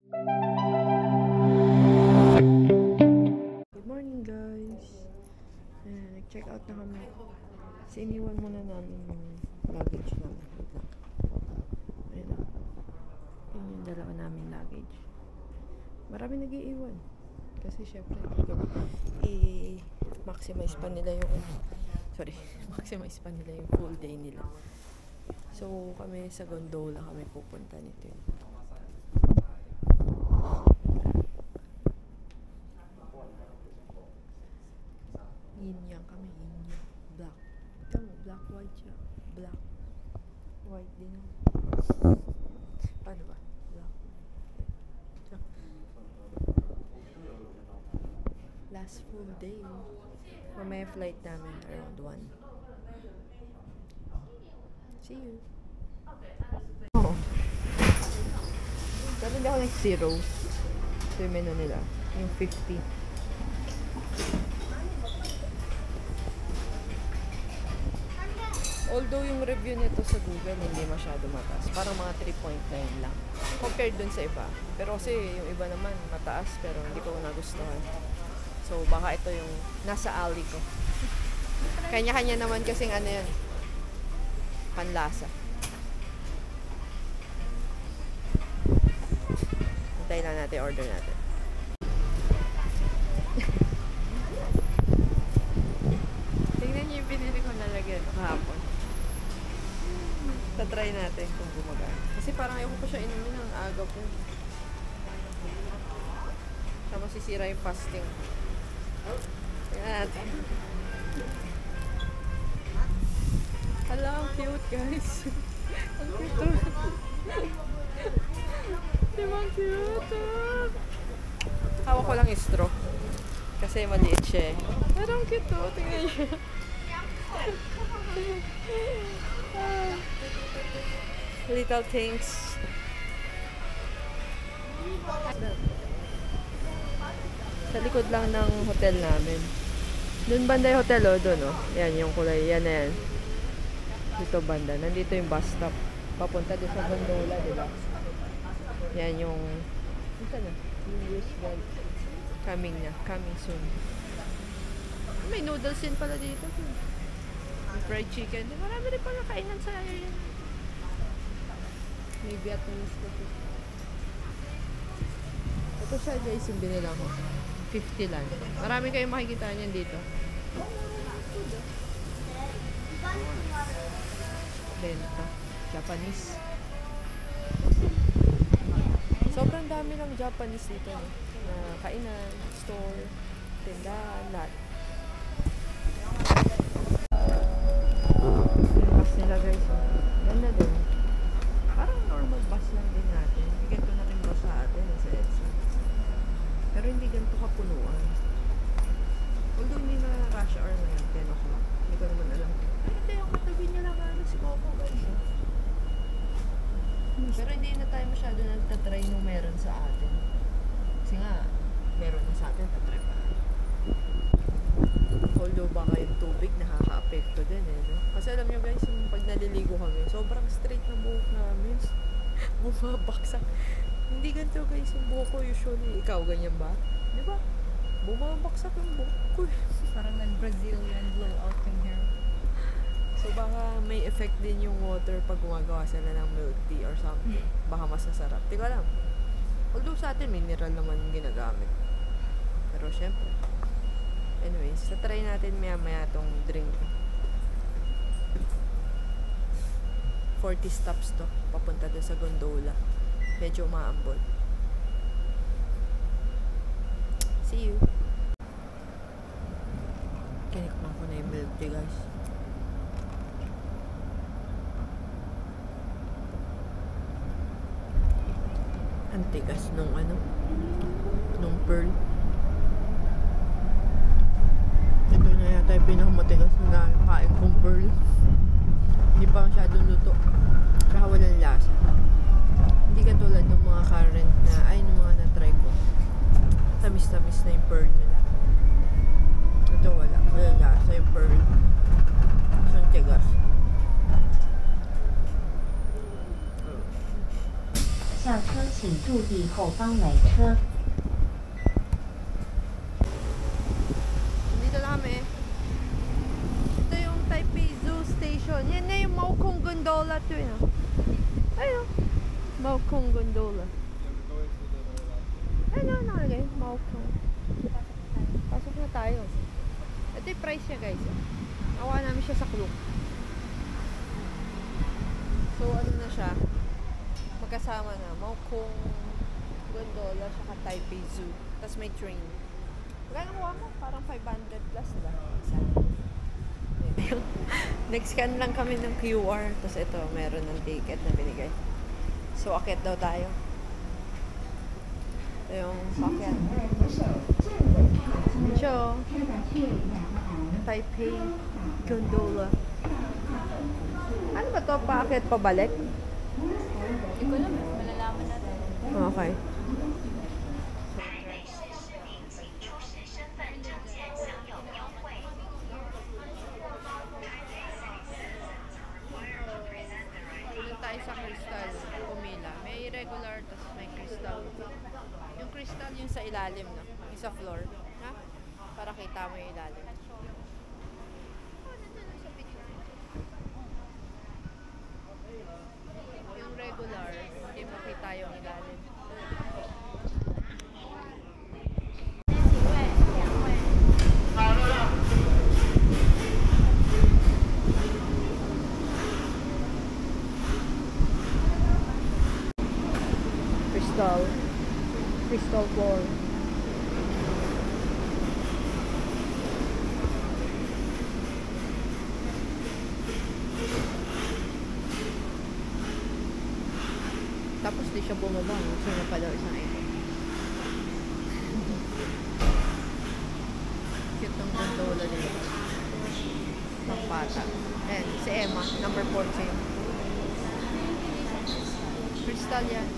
Good morning guys. Nag-check out na kami. Kasi iniwan muna namin yung luggage namin. Ayun na. Yun yung dalawa namin luggage. Marami nag-iiwan. Kasi syempre i-maximize pa nila yung maximize pa nila yung full day nila. So kami sa gondola kami pupunta nito yun. Yin yang kami, yin yang. Black. Tama, black, white siya. Black. White din. Paano ba? Black. Black. Last full day. Mamaya flight namin around 1. See you. Oo. Pero hindi ako nag-zero. So yung menu nila. Yung 50. Although yung review nito sa Google hindi masyado mataas. Parang mga 3.9 lang. Compared dun sa iba. Pero kasi yung iba naman mataas pero hindi ko nagustuhan. So baka ito yung nasa alley ko. Kanya-kanya naman kasing ano yan. Panlasa. Hintayin lang natin, order natin. Tingnan niyo yung pinili ko na lagyan kahapon. Tatry natin kung gumagana. Kasi parang ayaw ko pa siya inumin ng aga po. Siya masisira yung fasting. Tingnan natin. Hala, ang cute guys. Ang cute. Diba ang cute? Hawak ko lang yung straw. Kasi maliit siya eh. Pero ang cute to. Tingnan niyo. Little things. Sa likod lang ng hotel namin. Doon banda yung hotel, oh. Doon, oh. Yan, yung kulay. Yan na yan. Dito banda. Nandito yung bus stop. Papunta doon sa gondola, diba? Yan yung... Ito na. Yung Roosevelt. Coming na. Coming soon. May noodles din pala dito. May fried chicken. Marami rin pala kainan sa area. May Vietnamese coffee. Ito siya guys yung binila ko. 50 lang. Marami kayong makikita niyan dito. Benta. Japanese. Sobrang dami ng Japanese dito. No? Na kainan, store, tindahan, lahat. Yung bus nila guys. Ganda din. Parang normal bus lang din natin. Hindi ganito na rin bus sa atin sa EDSA. Pero hindi ganito kapunuan. Although hindi na rush hour ngayon, 10 o'clock. Hindi ko naman alam. Ay, hindi yung katabi niya lang si Coco guys. Pero hindi na tayo masyado nagtatry nung meron sa atin. Kasi nga, meron na sa atin, tatry pa. Although baka yung tubig nakaka-apekto din eh, no? Kasi alam nyo guys, yung pag naliligo kami, sobrang straight na buhok namin. Bumabaksak. Hindi ganito guys yung buhok ko usually. Ikaw, ganyan ba? Di ba? Bumabaksak yung buhok ko. Parang nag-Brazilian blowout yung hair. So baka may effect din yung water pag gumagawa sila ng milk tea or something. Baka mas nasarap. Di ko alam. Although sa atin mineral naman yung ginagamit. Pero syempre. Anyways, try natin maya-maya tong drink. 40 stops to. Papunta doon sa gondola. Medyo maambol. See you. Kinikman ko na yung milk tea guys. Ang tigas nung nung pearl. Ito na yata yung pinakamatigas na nakakain kong pearl. Hindi pa masyadong luto. Tsaka walang lasa. Hindi katulad ng mga current na, ng mga na-try ko. Tamis-tamis na yung pearl nila. Ito wala. Walang lasa yung pearl. Isang tigas. Southwest 请注意后方来车。 Dito na kami. Ito yung Taipei Zoo Station. Yan na yung Maokong Gondola to yun. Ayun. Maokong Gondola. Ayun na nakalagay. Maokong. Pasok na tayo. Ito yung price niya guys. Nakuha namin siya sa Klook. So ano na siya. Magkasama na. Maokong Gondola saka Taipei Zoo. Tapos may train. Magkano kuha mo? Parang 500 plus, diba? Isa. Nag-scan lang kami ng QR. Tapos ito, meron ng ticket na binigay. So, akit daw tayo. Ito yung sakyan. So, Taipei Gondola. Ano ba to? Paakit pabalik? Hindi ko alam. Malalaman natin. Okay. Tayo sa Crystal, pumila. May regular, tapos may Crystal. Yung Crystal yung sa ilalim, no? Yung sa floor. Ha? Para kita mo yung ilalim. Yung regular, hindi makita yung ilalim. Crystal floor. Tapos di siya bumaba. Gusto niya pa daw isang ito. Cute ng gondola nila. Pang bata. Ayan, si Emma, number 14. Crystal yan.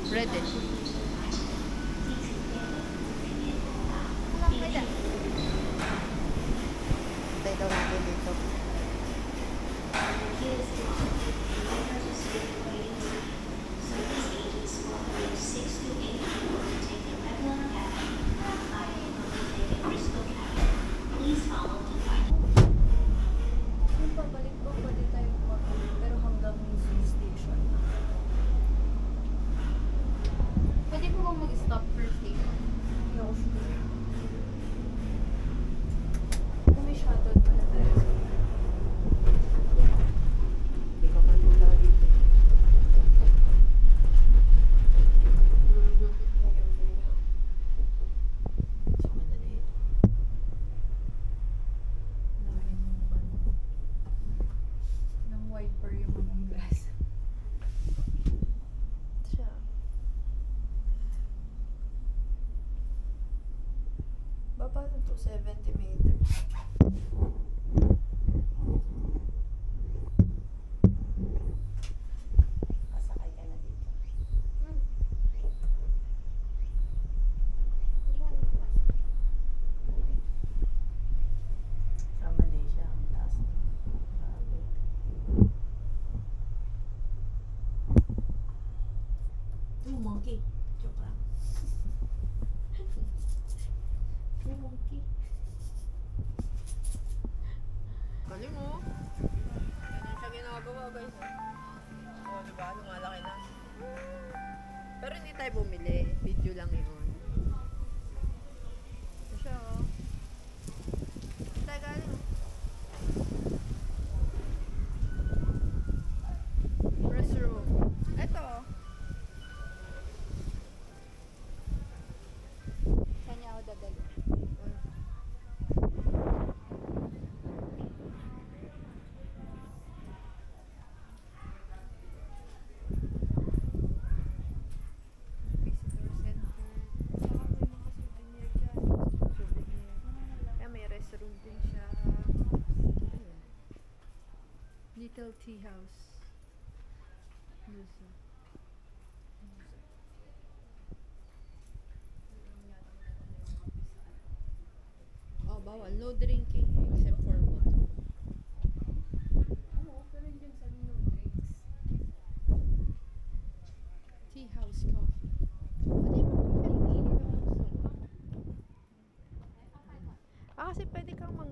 Red eh. Tayo daw natin dito. Pabalik po pwede tayo pumakalik, pero hanggang Zoo Station. Pwede po bang mag-stop per station? Hindi ako sure. Kung may shuttle pala tayo. Hindi ko makita dito. Saka na dito. Ng wiper yung mga glass. Siya. Baba na to 70 meters. Pasakay ka na dito. Sa Malaysia, ang taas na. Grabe. Monkey. Joke lang. Monkey. Galing mo. Ganyan siya ginagawa guys. Oo, diba? Lumalaki na. Pero hindi tayo bumili. Video lang yun. Ito siya oh. Tayo galing oh. Restroom. Ito oh. Saan niya ako dadali? Visitor center. Saka may mga souvenir dyan. Souvenir. Kaya may restroom din siya. Ayan. Little tea house. Musa. Oh, bawal. No drinking except for water. Oo, pero hindi yung sabi ng drinks.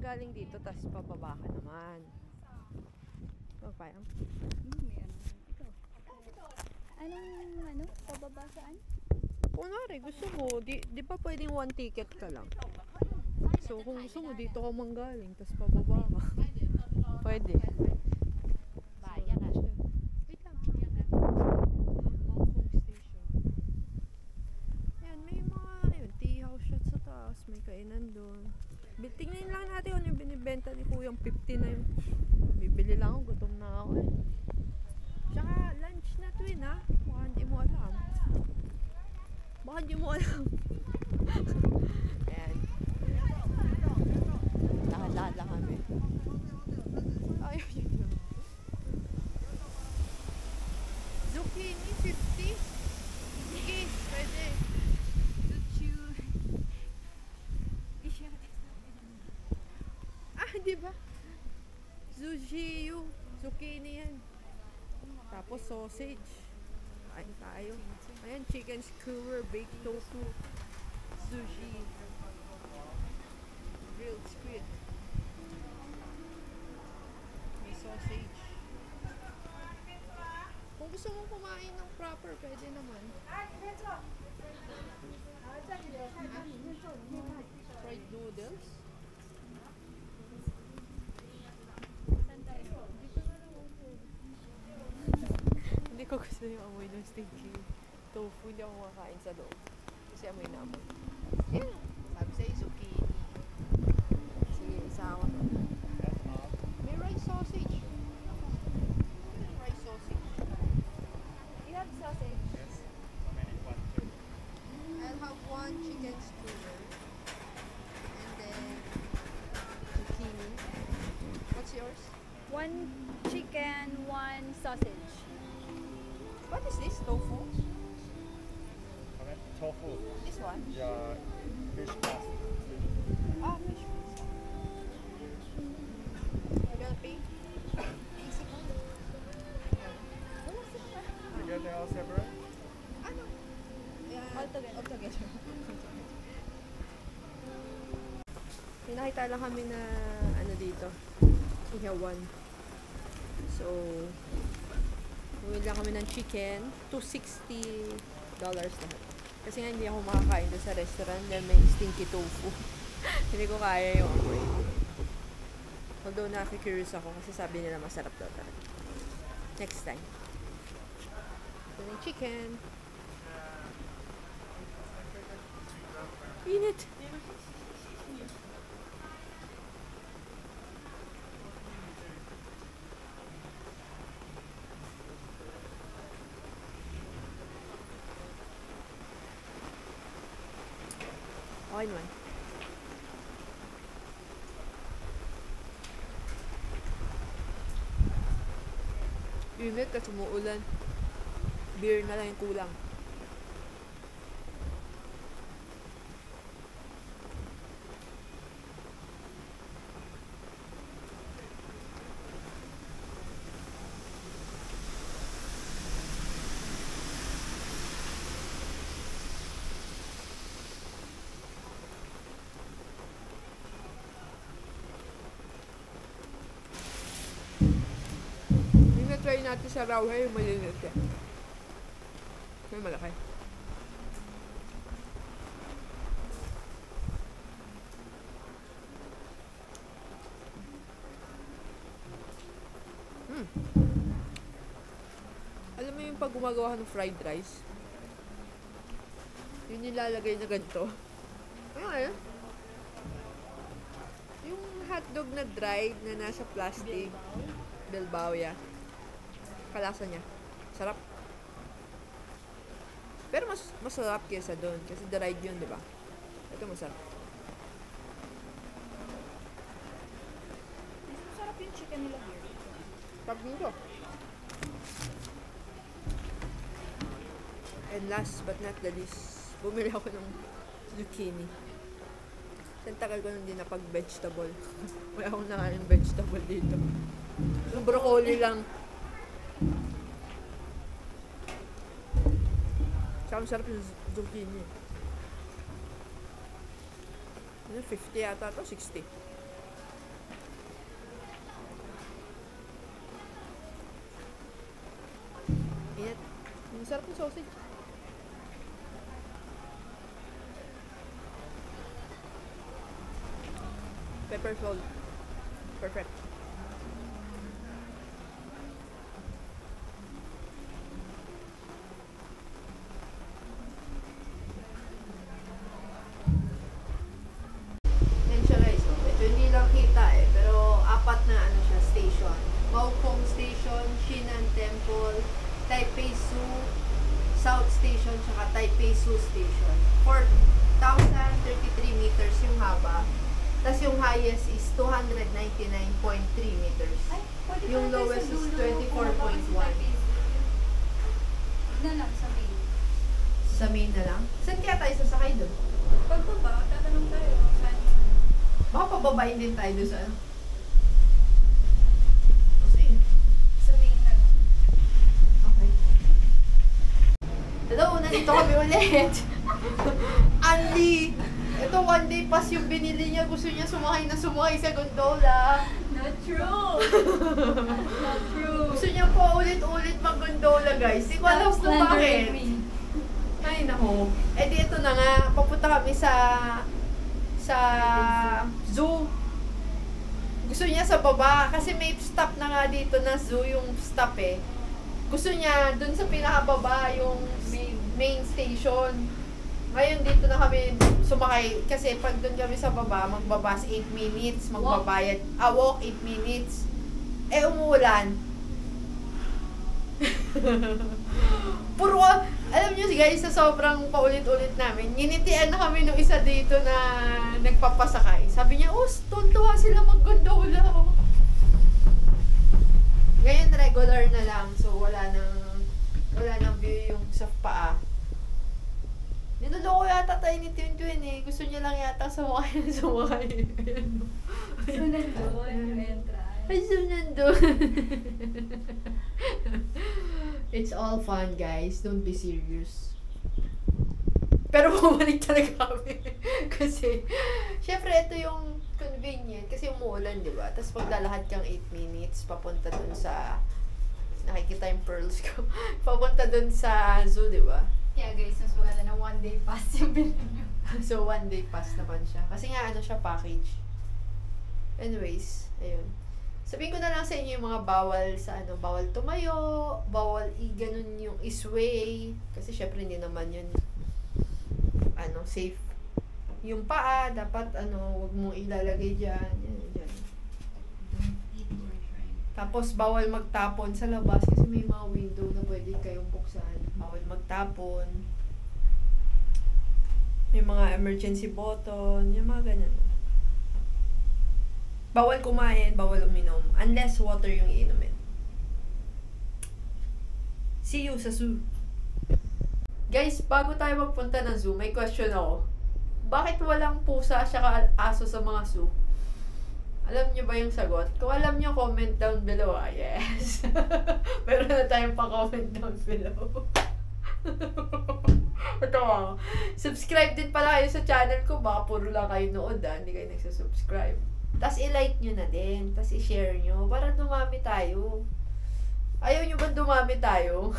galing dito, tapos pababa ka naman. Oh, parang. May ano. Ikaw. Anong pababa saan? Kunwari, gusto mo, di ba pwedeng one ticket ka lang? So, kung gusto mo, dito ka manggaling, tapos pababa ka. Pwede. Baya ka. Wait lang. Mangkong Station. Yan, may mga tea house siya sa taas, may kainan doon. Tingnan lang natin kung yung binibenta ni Kuyang 50 na yun. Bibili lang ako, gutom na ako eh. Tsaka lunch na to yun ha. Baka hindi mo alam. Baka hindi mo alam. Ayan. Lahat-lahat lang kami. Ayaw yun. Zucchini 50? Sige, pwede. Di ba? Zucchini. Zucchini yan. Tapos sausage. Kain tayo. Ayan, chicken skewer, baked tofu, sushi, grilled squid. May sausage. Kung gusto mong kumain ng proper, pwede naman. Fried noodles. Hindi ko gusto yung amoy ng stinky tofu. Hindi ako makakain sa loob. Kasi amoy na amoy. Yeah. Sabi sa'yo, zucchini. Sige, isa ako. May rice sausage. May rice sausage. You have sausage? Yes. How many? One, two. I'll have one chicken skewer. And then zucchini. What's yours? One chicken, one sausage. What is this? Tofu? How many? Tofu. This one? Yeah. Fish pasta. Ah, fish pizza. You gonna pay? Easy po. You get them all separate? Ano? Yeah, Altogether. May nakita lang kami na ano dito. Ihawan. So, bumili lang kami ng chicken. $260 lahat. Kasi nga hindi ako makakain doon sa restaurant dahil may stinky tofu. Hindi ko kaya yung amoy. Although nakikurious ako kasi sabi nila masarap daw talaga. Next time. Ito yung chicken. Init! Okay naman. Init kasi umuulan. Beer na lang yung kulang. Try natin sa rawhe yung malilit eh. May malaki. Alam mo yung pag gumagawa ka ng fried rice? Yun yung lalagay na ganito. Ayun eh. Yung hotdog na dried na nasa plastic. Bilbao, yeah. Kalasa niya. Sarap. Pero masarap kaysa doon. Kasi dried yun, di ba? Ito masarap. Masarap yung chicken nila here. Sarap nito. And last but not the least, bumili ako ng zucchini. Ang tagal ko nung di napag-vegetable. Wala akong nakain vegetable dito. Yung broccoli lang. Saka masarap yung zucchini. Ano, 50 yata ito? 60. Masarap yung sausage. Pepper salt. Perfect. Yan siya guys, oh. Medyo hindi lang kita eh, pero apat na ano siya, station. Maupong Station, Shinan Temple, Taipei Zoo, South Station, saka Taipei Zoo Station. 4,033 meters yung haba. Tapos yung highest is 299.3 meters. Ay, pwede Yung pala tayo lowest sa is dulo. 24.1. Pumunta kasi tayo Facebook. Huwag na lang sa main. Sa main na lang. Saan kaya tayo sasakay doon? Pagbaba, tatanong tayo. Saan? Baka pababain din tayo doon sa ano. Kasi, Sa main na lang. okay. Hello, nandito kami ulit. Andy! Ito, one day pass yung binili niya. Gusto niya sumakay sa gondola. Not true! Not true! Gusto niya po ulit-ulit mag-gondola, guys. Hindi ko alam kung bakit. Ay, nako. Eh, di ito na nga. Papunta kami sa zoo. Gusto niya sa baba. Kasi may stop na nga dito na zoo yung stop eh. Gusto niya dun sa pinakababa yung main station. Ngayon dito na kami sumakay. Kasi pag dun kami sa baba, magbabas 8 minutes. Magbabayad. Walk 8 minutes. Eh, umuulan. Puro, alam nyo guys, sa sobrang paulit-ulit namin, nginitian na kami nung isa dito na nagpapasakay. Sabi niya, oh, tuntua sila mag-gondola. Ngayon, regular na lang. So, wala nang view yung sa paa. Niloloko yata tayo ni Twin eh. Gusto niya lang yata sumakay na sumakay. Ayan. So, nandun yung entrance. Ay, so nandun. It's all fun, guys. Don't be serious. Pero bumalik talaga kami. Kasi, syempre, ito yung convenient. Kasi umuulan, di ba? Tapos maglalakad kang 8 minutes papunta dun sa... Nakikita yung pearls ko. Papunta dun sa zoo, di ba? Kaya guys, mas wala na 1 day pass yung binili. So, 1 day pass naman siya. Kasi nga, ano siya, package. Anyways, ayun. Sabihin ko na lang sa inyo yung mga bawal sa ano, bawal tumayo, bawal i-ganon yung isway. Kasi syempre hindi naman yun, ano, safe. Yung paa, dapat, ano, wag mong ilalagay dyan. Yan, dyan. Tapos, bawal magtapon sa labas kasi may mga window na pwede kayong buksan. Bawal magtapon. May mga emergency button, yung mga ganun. Bawal kumain, bawal uminom. Unless water yung iinumin. See you sa zoo. Guys, bago tayo magpunta ng zoo, may question ako. Bakit walang pusa siya aso sa mga zoo? Alam nyo ba yung sagot? Kung alam nyo, comment down below. Ah, yes. Meron na tayong pa-comment down below. Ito ako. Subscribe din pala kayo sa channel ko. Baka puro lang kayo nood hindi kayo nagsasubscribe. Tapos i-like nyo na din. Tapos i-share nyo. Para dumami tayo. Ayaw nyo ba dumami tayo?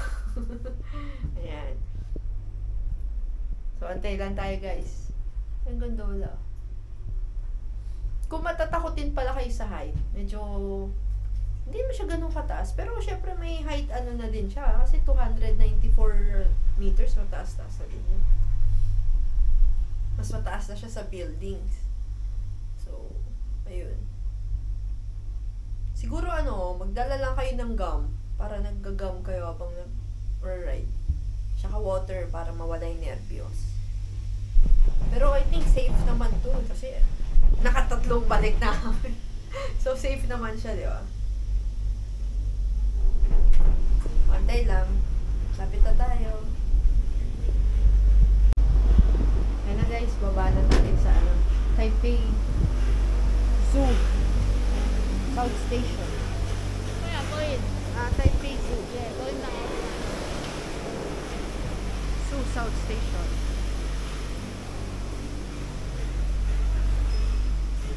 Ayan. So, antay lang tayo guys. Ang gondola. Kung matatakotin pala kayo sa height, medyo hindi mo siya ganun kataas. Pero syempre may height ano na din siya. Kasi 294 meters mataas-taas na din yun. Mas mataas na siya sa buildings. So, ayun. Siguro ano, magdala lang kayo ng gum. Para nagga-gum kayo habang nag-ride. Tsaka water para mawala yung nervyos. Pero I think safe naman to. Kasi nakatatlong balik na kami. So, safe naman siya, di ba? Antay lang. Lapit na tayo. Ayan na guys, baba na tayo sa ano, Taipei Zoo. South Station. Kaya, going. Taipei Zoo. Yeah, going na ako. Zoo, South Station.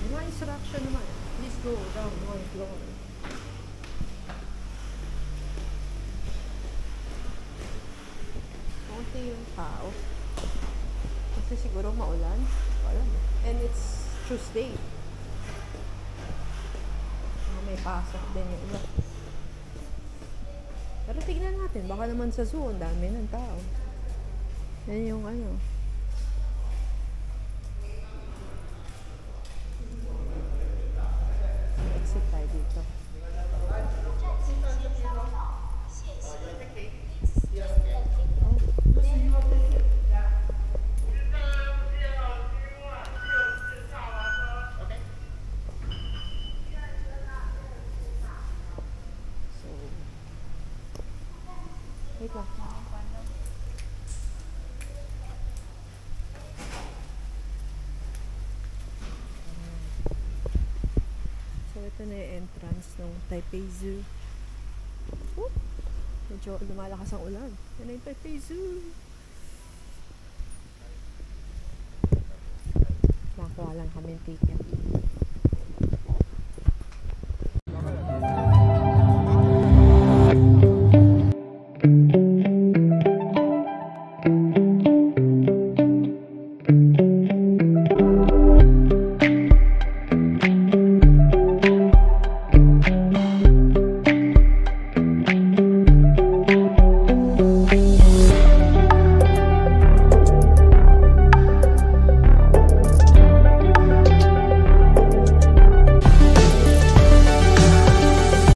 Mga instruction naman. Please go down one floor. konti yung tao. Kasi siguro maulan. Wala. And it's Tuesday. May pasok din yung iba. Pero tignan natin. Baka naman sa zoo, ang dami ng tao. Yan yung ano. Exit tayo dito. So, wait lang. So, ito na yung entrance ng Taipei Zoo. Oh, medyo lumalakas ang ulan. Yan na yung Taipei Zoo. Nakuha lang kami ticket.